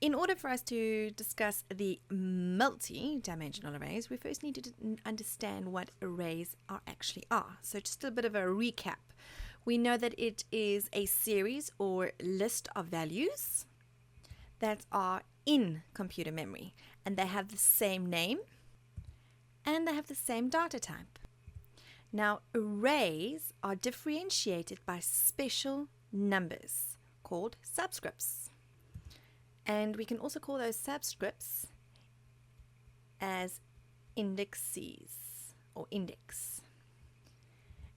In order for us to discuss the multi-dimensional arrays, we first need to understand what arrays actually are. So just a bit of a recap. We know that it is a series or list of values that are in computer memory, and they have the same name and they have the same data type. Now, arrays are differentiated by special numbers called subscripts. And we can also call those subscripts as indices or index.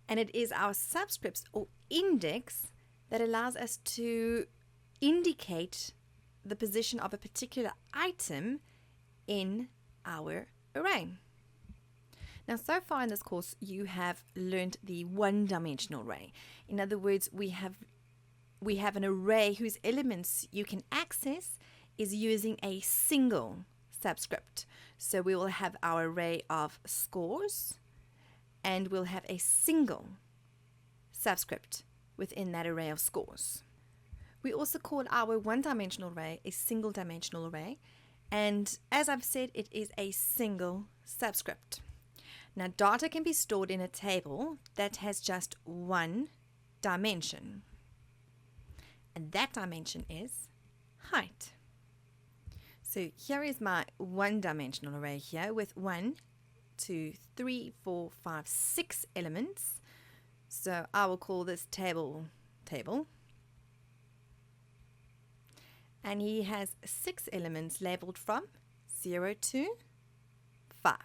And it is our subscripts or index that allows us to indicate the position of a particular item in our array. Now, so far in this course, you have learned the one-dimensional array. In other words, we have an array whose elements you can access is using a single subscript. So we will have our array of scores, and we'll have a single subscript within that array of scores. We also call our one-dimensional array a single-dimensional array, and as I've said, it is a single subscript. Now, data can be stored in a table that has just one dimension, and that dimension is height. So here is my one-dimensional array here with 1, 2, 3, 4, 5, 6 elements. So I will call this table. And he has 6 elements labeled from 0 to 5.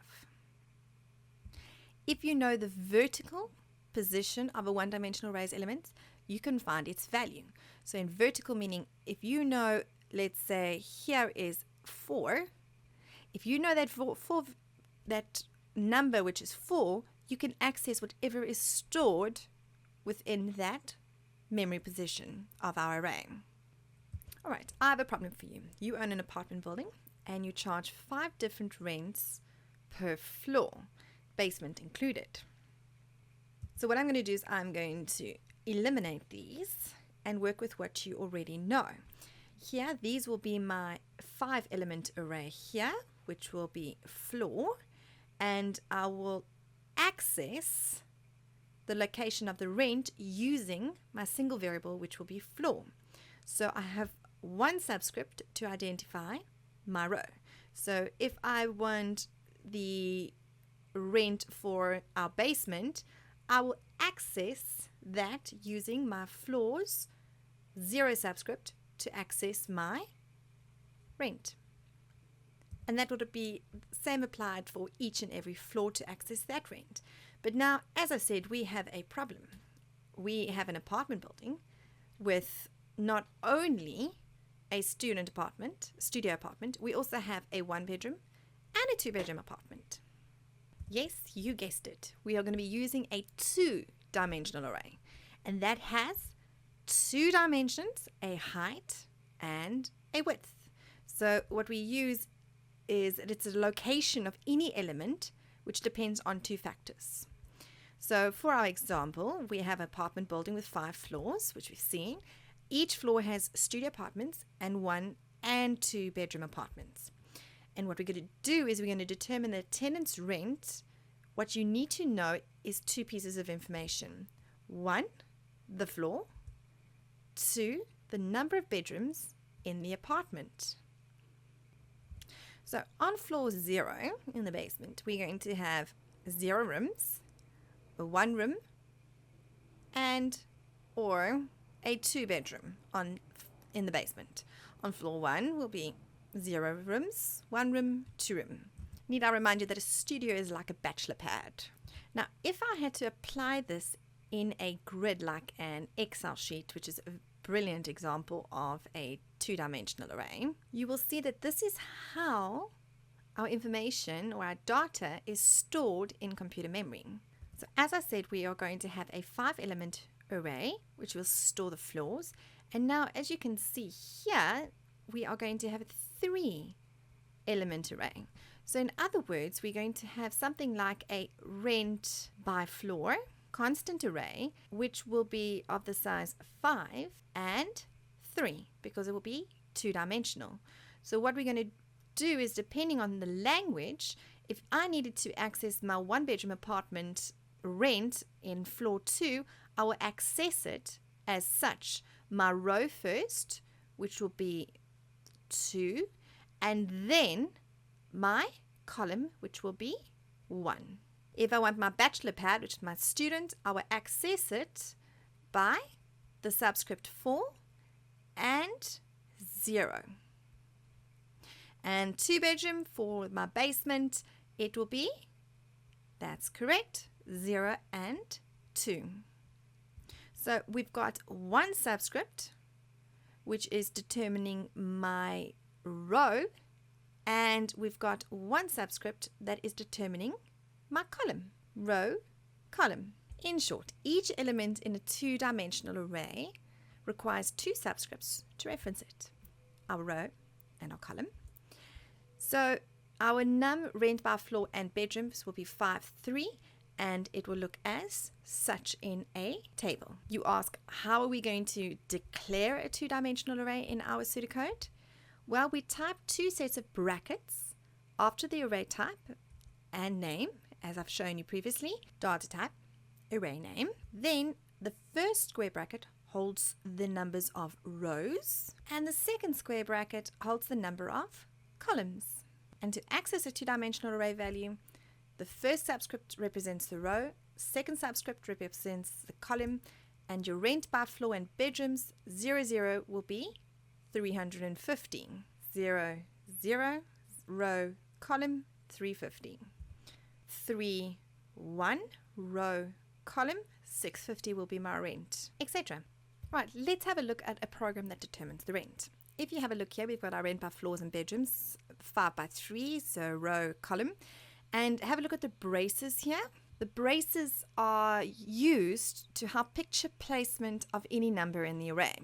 If you know the vertical position of a one-dimensional array's elements, you can find its value. So in vertical meaning, if you know, let's say here is 4, if you know that that number which is 4, you can access whatever is stored within that memory position of our array. All right, I have a problem for you. You own an apartment building and you charge 5 different rents per floor, basement included. So what I'm going to do is I'm going to eliminate these and work with what you already know. Here, these will be my 5-element array here, which will be floor, and I will access the location of the rent using my single variable, which will be floor. So I have one subscript to identify my row. So if I want the rent for our basement, I will access that using my floors 0 subscript to access my rent. And that would be same applied for each and every floor to access that rent. But now, as I said, we have a problem. We have an apartment building with not only a studio apartment, we also have a 1-bedroom and a 2-bedroom apartment. Yes, you guessed it. We are going to be using a 2-dimensional array, and that has 2 dimensions, a height and a width. So what we use is that it's a location of any element which depends on 2 factors. So for our example, we have an apartment building with 5 floors, which we've seen. Each floor has studio apartments and 1 and 2 bedroom apartments. And what we're going to do is we're going to determine the tenant's rent. What you need to know is 2 pieces of information. 1, the floor. 2, the number of bedrooms in the apartment. So on floor 0 in the basement, we're going to have 0 rooms, a 1 room, and or a 2-bedroom in the basement. On floor 1 will be 0 rooms, 1 room, 2 room. Need I remind you that a studio is like a bachelor pad. Now, if I had to apply this in a grid like an Excel sheet, which is a brilliant example of a 2-dimensional array, you will see that this is how our information or our data is stored in computer memory. So as I said, we are going to have a 5-element array, which will store the floors. And now, as you can see here, we are going to have a 3-element array. So in other words, we're going to have something like a rent by floor constant array, which will be of the size 5 and 3, because it will be 2-dimensional. So what we're going to do is, depending on the language, if I needed to access my 1-bedroom apartment rent in floor 2, I will access it as such. My row first, which will be 2, and then my column, which will be 1. If I want my bachelor pad, which is my student, I will access it by the subscript 4 and 0. And 2-bedroom for my basement, it will be, that's correct, 0 and 2. So we've got one subscript, which is determining my row, and we've got one subscript that is determining my column. Row, column. In short, each element in a 2-dimensional array requires 2 subscripts to reference it, our row and our column. So our num rent by floor and bedrooms will be 5, 3, and it will look as such in a table. You ask, how are we going to declare a 2-dimensional array in our pseudocode? Well, we type 2 sets of brackets after the array type and name, as I've shown you previously, data type, array name. Then the first square bracket holds the numbers of rows, and the second square bracket holds the number of columns. And to access a 2-dimensional array value, the first subscript represents the row, second subscript represents the column, and your rent by floor and bedrooms 00 will be 315. 0, 0, row, column, 350. 3, 1, row, column, 650 will be my rent, etc. Right, let's have a look at a program that determines the rent. If you have a look here, we've got our rent by floors and bedrooms, 5 by 3, so row, column. And have a look at the braces here. The braces are used to help picture placement of any number in the array.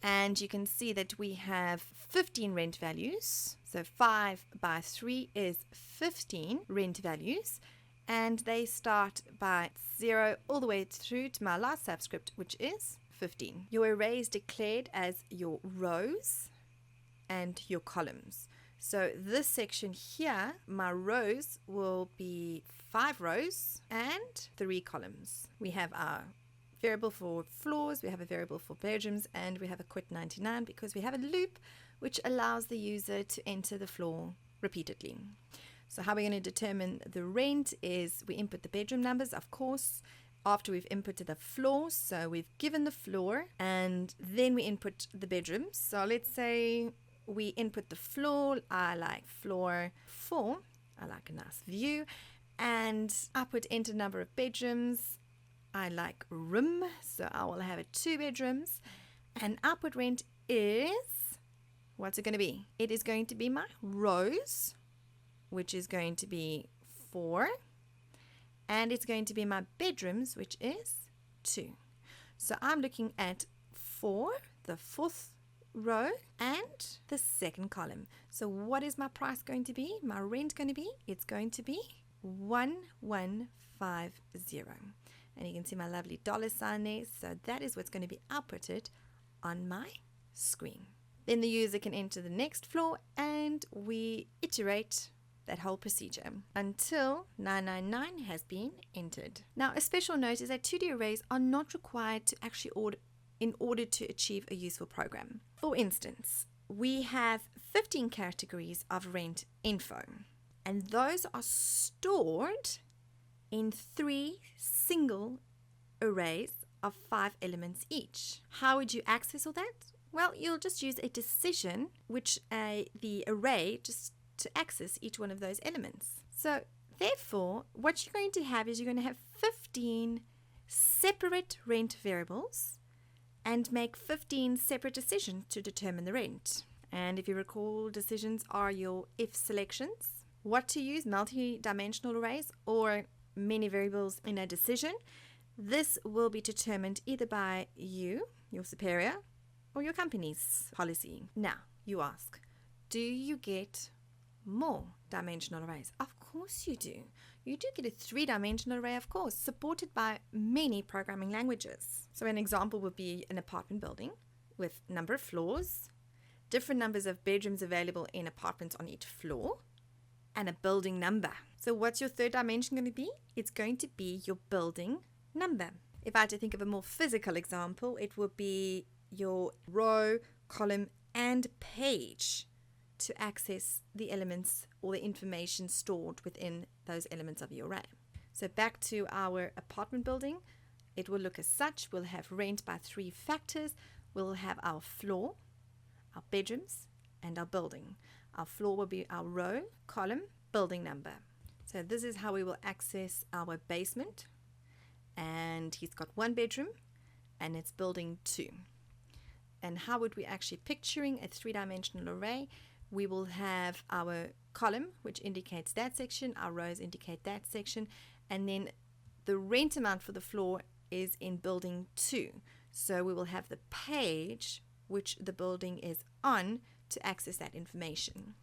And you can see that we have 15 rent values. So 5 by 3 is 15 rent values. And they start by 0 all the way through to my last subscript, which is 15. Your array is declared as your rows and your columns. So this section here, my rows will be 5 rows and 3 columns. We have our variable for floors, we have a variable for bedrooms, and we have a quit 99 because we have a loop which allows the user to enter the floor repeatedly. So how we're going to determine the rent is we input the bedroom numbers, of course, after we've inputted the floor. So we've given the floor and then we input the bedrooms. So let's say we input the floor. I like floor 4. I like a nice view. And I put enter number of bedrooms. I like room. So I will have 2 bedrooms. And output rent is, what's it going to be? It is going to be my rows, which is going to be 4. And it's going to be my bedrooms, which is 2. So I'm looking at 4, the 4th row, and the 2nd column. So what is my price going to be? My rent going to be? It's going to be 1150. And you can see my lovely dollar sign there. So that is what's going to be outputted on my screen. Then the user can enter the next floor and we iterate that whole procedure until 999 has been entered. Now, a special note is that 2D arrays are not required to actually in order to achieve a useful program. For instance, we have 15 categories of rent info, and those are stored in 3 single arrays of 5 elements each. How would you access all that? Well, you'll just use a decision, which the array just to access each one of those elements. So therefore, what you're going to have is you're going to have 15 separate rent variables and make 15 separate decisions to determine the rent. And if you recall, decisions are your if selections. What to use, multi-dimensional arrays or many variables in a decision. This will be determined either by you, your superior, or your company's policy. Now, you ask, do you get more dimensional arrays? Of course you do. You do get a 3-dimensional array, of course, supported by many programming languages. So an example would be an apartment building with number of floors, different numbers of bedrooms available in apartments on each floor, and a building number. So what's your third dimension going to be? It's going to be your building number. If I had to think of a more physical example, it would be your row, column, and page to access the elements or the information stored within those elements of your array. So back to our apartment building, it will look as such. We'll have rent by 3 factors. We'll have our floor, our bedrooms, and our building. Our floor will be our row, column, building number. So this is how we will access our basement. And he's got 1 bedroom and it's building 2. And how would we actually picturing a 3-dimensional array? We will have our column, which indicates that section. Our rows indicate that section. And then the rent amount for the floor is in building 2. So we will have the page which the building is on to access that information.